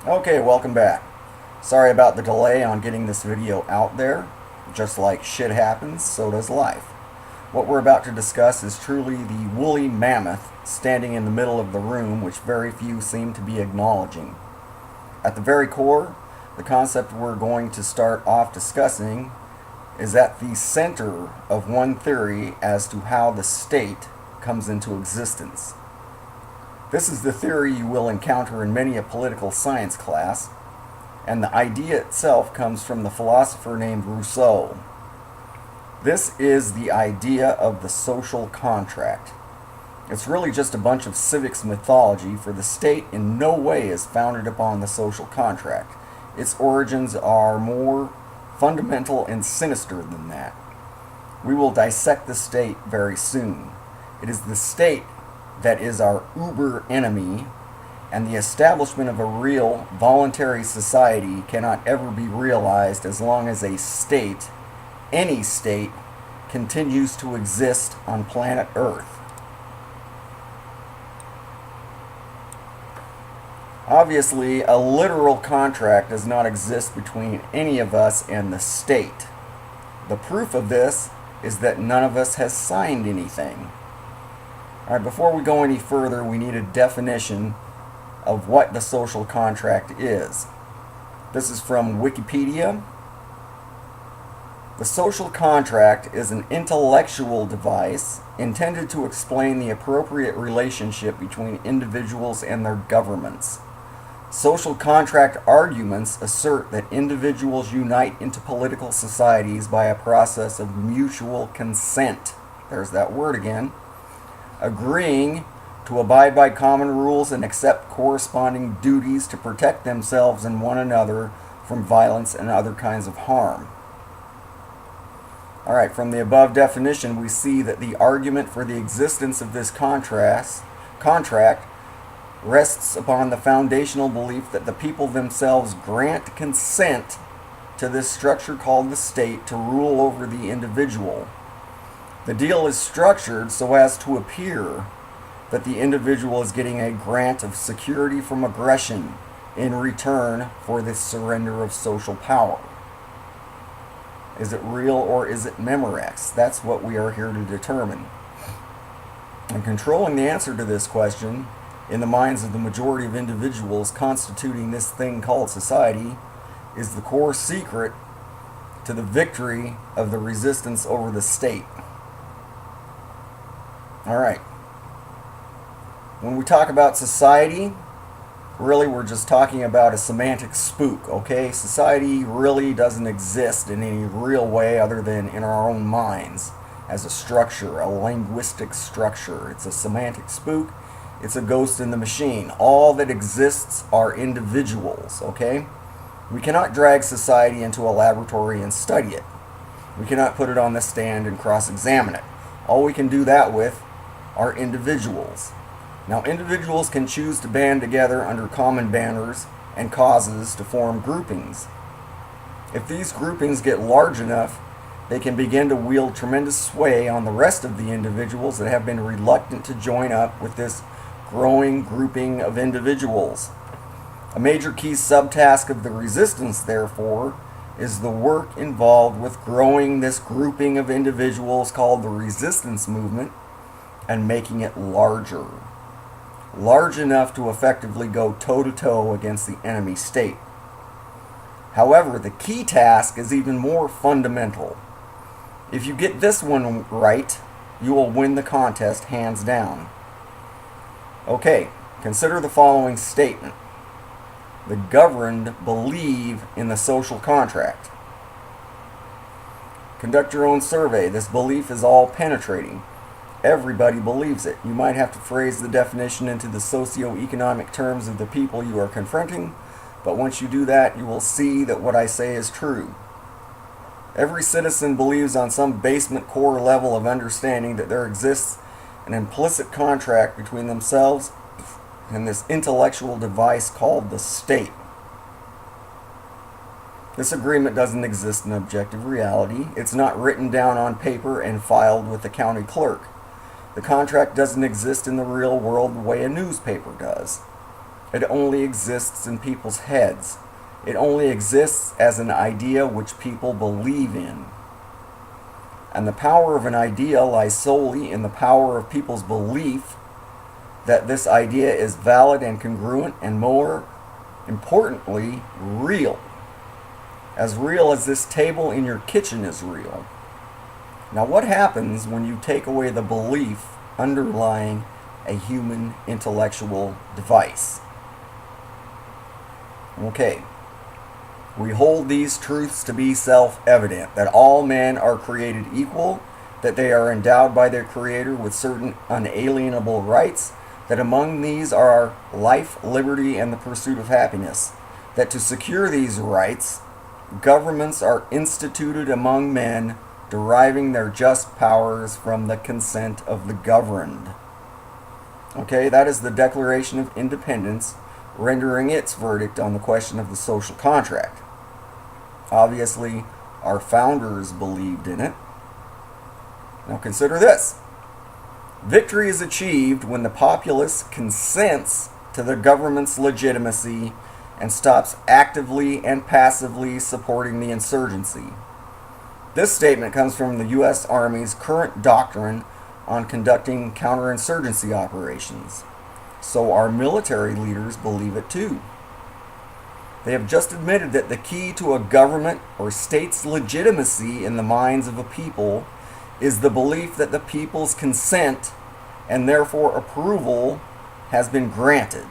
Okay, welcome back. Sorry about the delay on getting this video out there. Just like shit happens, so does life. What we're about to discuss is truly the woolly mammoth standing in the middle of the room, which very few seem to be acknowledging. At the very core, the concept we're going to start off discussing is at the center of one theory as to how the state comes into existence. This is the theory you will encounter in many a political science class, and the idea itself comes from the philosopher named Rousseau. This is the idea of the social contract. It's really just a bunch of civics mythology, for the state in no way is founded upon the social contract. Its origins are more fundamental and sinister than that. We will dissect the state very soon. It is the state that is our uber enemy, and the establishment of a real voluntary society cannot ever be realized as long as a state, any state, continues to exist on planet Earth. Obviously, a literal contract does not exist between any of us and the state. The proof of this is that none of us has signed anything. Alright, before we go any further, we need a definition of what the social contract is. This is from Wikipedia. The social contract is an intellectual device intended to explain the appropriate relationship between individuals and their governments. Social contract arguments assert that individuals unite into political societies by a process of mutual consent. There's that word again. Agreeing to abide by common rules and accept corresponding duties to protect themselves and one another from violence and other kinds of harm. Alright, from the above definition, we see that the argument for the existence of this contract rests upon the foundational belief that the people themselves grant consent to this structure called the state to rule over the individual. The deal is structured so as to appear that the individual is getting a grant of security from aggression in return for this surrender of social power. Is it real or is it Memorex? That's what we are here to determine. And controlling the answer to this question in the minds of the majority of individuals constituting this thing called society is the core secret to the victory of the resistance over the state. Alright. When we talk about society, really we're just talking about a semantic spook, okay? Society really doesn't exist in any real way other than in our own minds as a structure, a linguistic structure. It's a semantic spook. It's a ghost in the machine. All that exists are individuals, okay? We cannot drag society into a laboratory and study it. We cannot put it on the stand and cross-examine it. All we can do that with are individuals. Now, individuals can choose to band together under common banners and causes to form groupings. If these groupings get large enough, they can begin to wield tremendous sway on the rest of the individuals that have been reluctant to join up with this growing grouping of individuals. A major key subtask of the resistance, therefore, is the work involved with growing this grouping of individuals called the resistance movement and making it larger. Large enough to effectively go toe-to-toe against the enemy state. However, the key task is even more fundamental. If you get this one right, you will win the contest hands down. Okay, consider the following statement. The governed believe in the social contract. Conduct your own survey. This belief is all-penetrating. Everybody believes it. You might have to phrase the definition into the socio-economic terms of the people you are confronting, but once you do that, you will see that what I say is true. Every citizen believes on some basement core level of understanding that there exists an implicit contract between themselves and this intellectual device called the state. This agreement doesn't exist in objective reality. It's not written down on paper and filed with the county clerk. The contract doesn't exist in the real world the way a newspaper does. It only exists in people's heads. It only exists as an idea which people believe in. And the power of an idea lies solely in the power of people's belief that this idea is valid and congruent, and more importantly, real. As real as this table in your kitchen is real. Now, what happens when you take away the belief underlying a human intellectual device? Okay. We hold these truths to be self-evident, that all men are created equal, that they are endowed by their Creator with certain unalienable rights, that among these are life, liberty, and the pursuit of happiness, that to secure these rights, governments are instituted among men, deriving their just powers from the consent of the governed. Okay, that is the Declaration of Independence, rendering its verdict on the question of the social contract. Obviously, our founders believed in it. Now consider this. Victory is achieved when the populace consents to the government's legitimacy and stops actively and passively supporting the insurgency. This statement comes from the U.S. Army's current doctrine on conducting counterinsurgency operations. So our military leaders believe it too. They have just admitted that the key to a government or state's legitimacy in the minds of a people is the belief that the people's consent and therefore approval has been granted,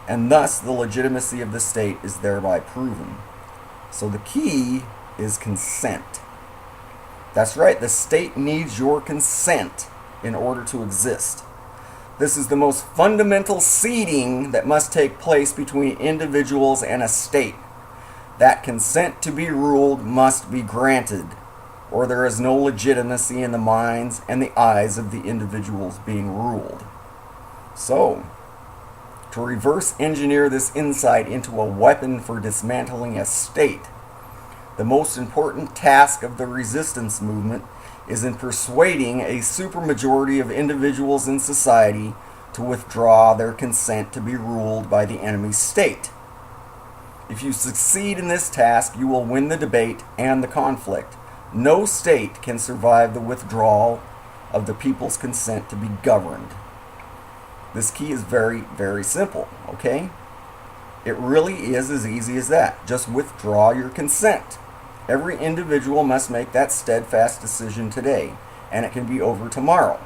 and thus the legitimacy of the state is thereby proven. So the key is consent. That's right, the state needs your consent in order to exist. This is the most fundamental seeding that must take place between individuals and a state. That consent to be ruled must be granted, or there is no legitimacy in the minds and the eyes of the individuals being ruled. So, to reverse engineer this insight into a weapon for dismantling a state, the most important task of the resistance movement is in persuading a supermajority of individuals in society to withdraw their consent to be ruled by the enemy state. If you succeed in this task, you will win the debate and the conflict. No state can survive the withdrawal of the people's consent to be governed. This key is very, very simple, okay? It really is as easy as that. Just withdraw your consent. Every individual must make that steadfast decision today, and it can be over tomorrow.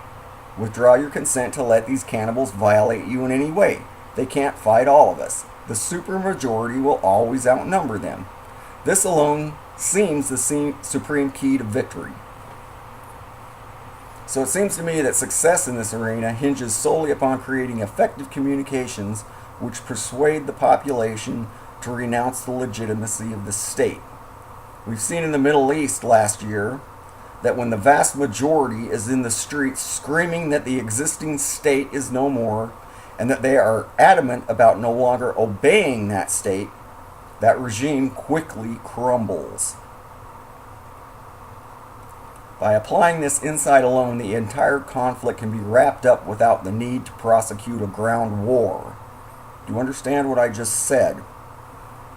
Withdraw your consent to let these cannibals violate you in any way. They can't fight all of us. The supermajority will always outnumber them. This alone seems the supreme key to victory. So it seems to me that success in this arena hinges solely upon creating effective communications which persuade the population to renounce the legitimacy of the state. We've seen in the Middle East last year that when the vast majority is in the streets screaming that the existing state is no more and that they are adamant about no longer obeying that state, that regime quickly crumbles. By applying this insight alone, the entire conflict can be wrapped up without the need to prosecute a ground war. Do you understand what I just said?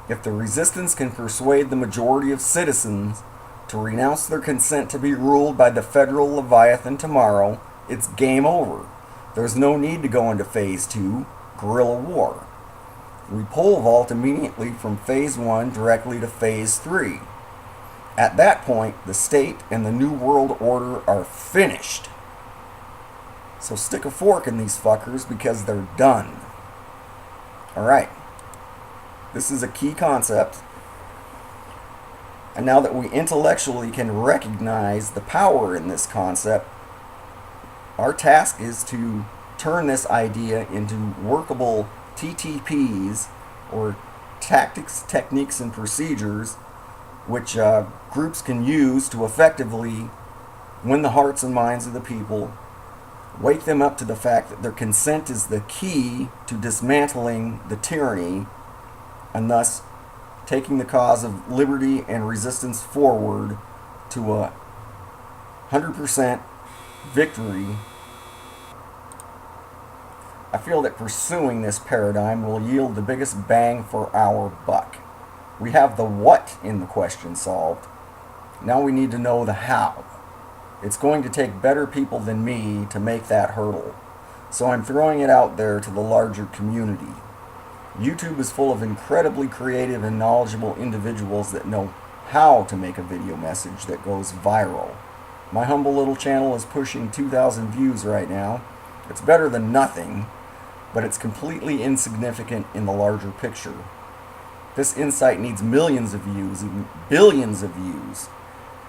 If the resistance can persuade the majority of citizens to renounce their consent to be ruled by the federal Leviathan tomorrow, it's game over. There's no need to go into Phase 2, guerrilla war. We pole vault immediately from Phase 1 directly to Phase 3. At that point, the state and the New World Order are finished. So stick a fork in these fuckers because they're done. Alright. This is a key concept. And now that we intellectually can recognize the power in this concept, our task is to turn this idea into workable TTPs, or tactics, techniques, and procedures, which groups can use to effectively win the hearts and minds of the people, wake them up to the fact that their consent is the key to dismantling the tyranny, and thus taking the cause of liberty and resistance forward to a 100% victory I feel that pursuing this paradigm will yield the biggest bang for our buck. We have the what in the question solved. Now we need to know the how. It's going to take better people than me to make that hurdle. So I'm throwing it out there to the larger community. YouTube is full of incredibly creative and knowledgeable individuals that know how to make a video message that goes viral. My humble little channel is pushing 2,000 views right now. It's better than nothing, but it's completely insignificant in the larger picture. This insight needs millions of views, even billions of views.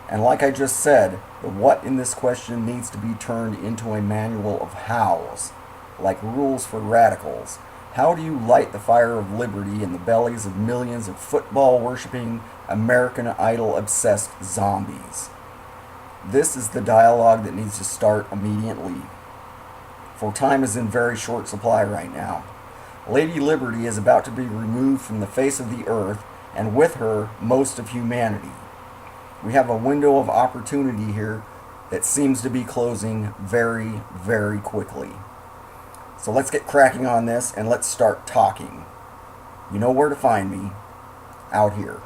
And like I just said, the what in this question needs to be turned into a manual of hows, like rules for radicals. How do you light the fire of liberty in the bellies of millions of football-worshipping, American Idol-obsessed zombies? This is the dialogue that needs to start immediately, for time is in very short supply right now. Lady Liberty is about to be removed from the face of the earth, and with her, most of humanity. We have a window of opportunity here that seems to be closing very, very quickly. So let's get cracking on this and let's start talking. You know where to find me, out here.